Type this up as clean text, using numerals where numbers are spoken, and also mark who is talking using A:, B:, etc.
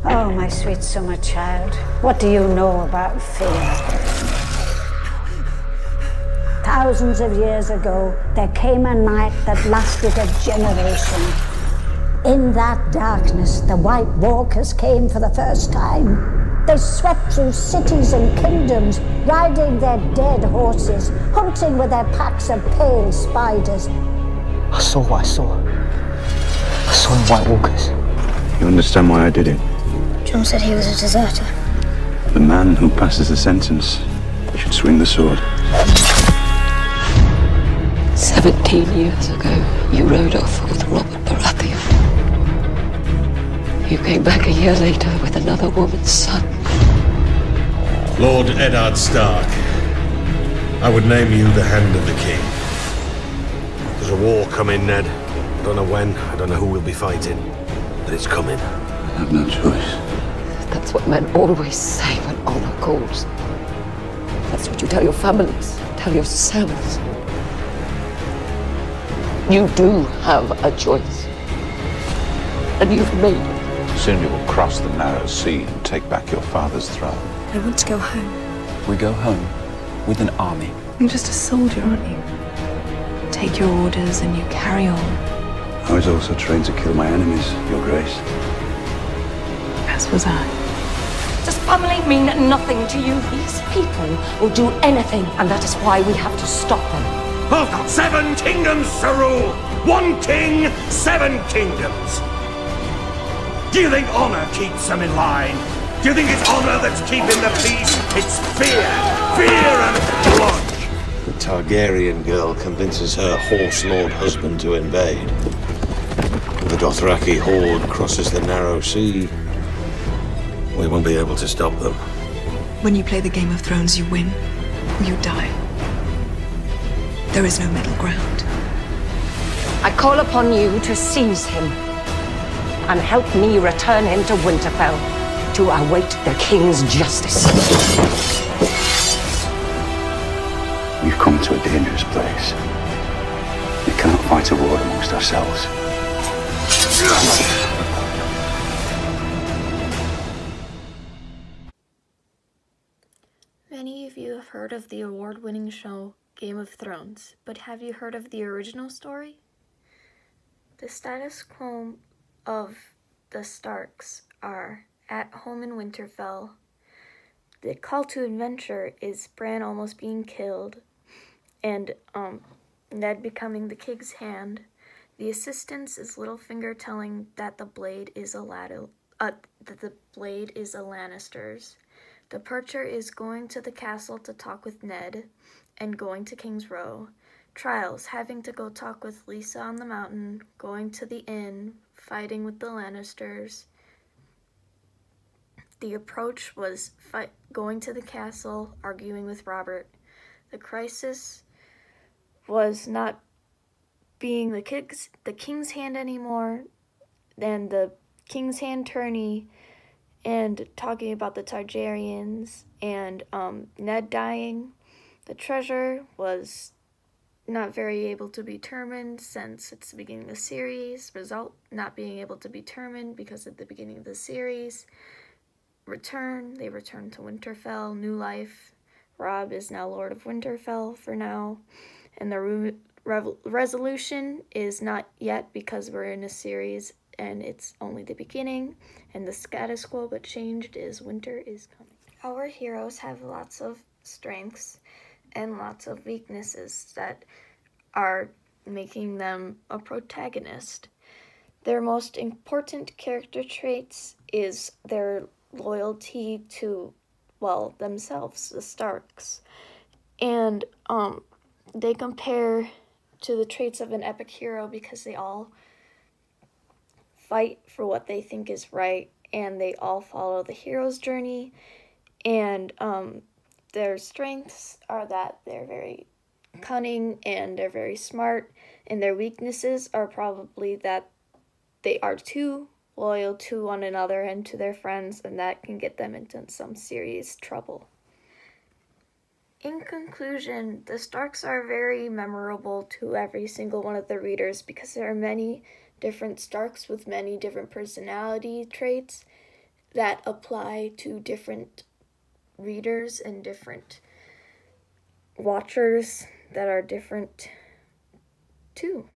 A: Oh, my sweet summer child, what do you know about fear? Thousands of years ago, there came a night that lasted a generation. In that darkness, the White Walkers came for the first time. They swept through cities and kingdoms, riding their dead horses, hunting with their packs of pale spiders.
B: I saw what I saw. I saw the White Walkers.
C: You understand why I did it?
D: John said he was a deserter.
C: The man who passes the sentence should swing the sword.
E: 17 years ago, you rode off with Robert Baratheon. You came back a year later with another woman's son.
F: Lord Eddard Stark, I would name you the Hand of the King. There's a war coming, Ned. I don't know when, I don't know who we'll be fighting, but it's coming.
C: I have no choice.
E: That's what men always say when honor calls. That's what you tell your families, tell yourselves. You do have a choice. And you've made it.
C: Soon you will cross the narrow sea and take back your father's throne.
G: I want to go home.
B: We go home with an army.
G: You're just a soldier, aren't you? Take your orders and you carry on.
C: I was also trained to kill my enemies, Your Grace.
G: As was I.
H: Does family mean nothing to you? These people will do anything, and that is why we have to stop them.
F: I've got 7 kingdoms to rule! 1 king, 7 kingdoms! Do you think honor keeps them in line? Do you think it's honor that's keeping the peace? It's fear! Fear and blood!
I: The Targaryen girl convinces her horse lord husband to invade. The Dothraki horde crosses the narrow sea. We won't be able to stop them.
G: When you play the Game of Thrones, you win or you die. There is no middle ground.
H: I call upon you to seize him and help me return him to Winterfell to await the king's justice.
C: We've come to a dangerous place. We cannot fight a war amongst ourselves.
J: Many of you have heard of the award-winning show Game of Thrones, but have you heard of the original story? The status quo of the Starks are at home in Winterfell. The call to adventure is Bran almost being killed, and Ned becoming the King's Hand. The assistance is Littlefinger telling that the blade is a Lannister's. Departure is going to the castle to talk with Ned and going to King's Row. Trials, having to go talk with Lisa on the mountain, going to the inn, fighting with the Lannisters. The approach was going to the castle, arguing with Robert. The crisis was not being the King's Hand anymore, and the King's Hand tourney, and talking about the Targaryens, and Ned dying. The treasure was not very able to be determined since it's the beginning of the series. Result not being able to be determined because at the beginning of the series. They return to Winterfell, new life. Robb is now Lord of Winterfell for now. And the resolution is not yet because we're in a series and it's only the beginning. And the status quo but changed is winter is coming. Our heroes have lots of strengths and lots of weaknesses that are making them a protagonist. Their most important character traits is their loyalty to, well, themselves, the Starks. And they compare to the traits of an epic hero because they all fight for what they think is right, and they all follow the hero's journey. And their strengths are that they're very cunning and they're very smart, and their weaknesses are probably that they are too loyal to one another and to their friends, and that can get them into some serious trouble. In conclusion, the Starks are very memorable to every single one of the readers because there are many different Starks with many different personality traits. that apply to different readers and different watchers that are different too.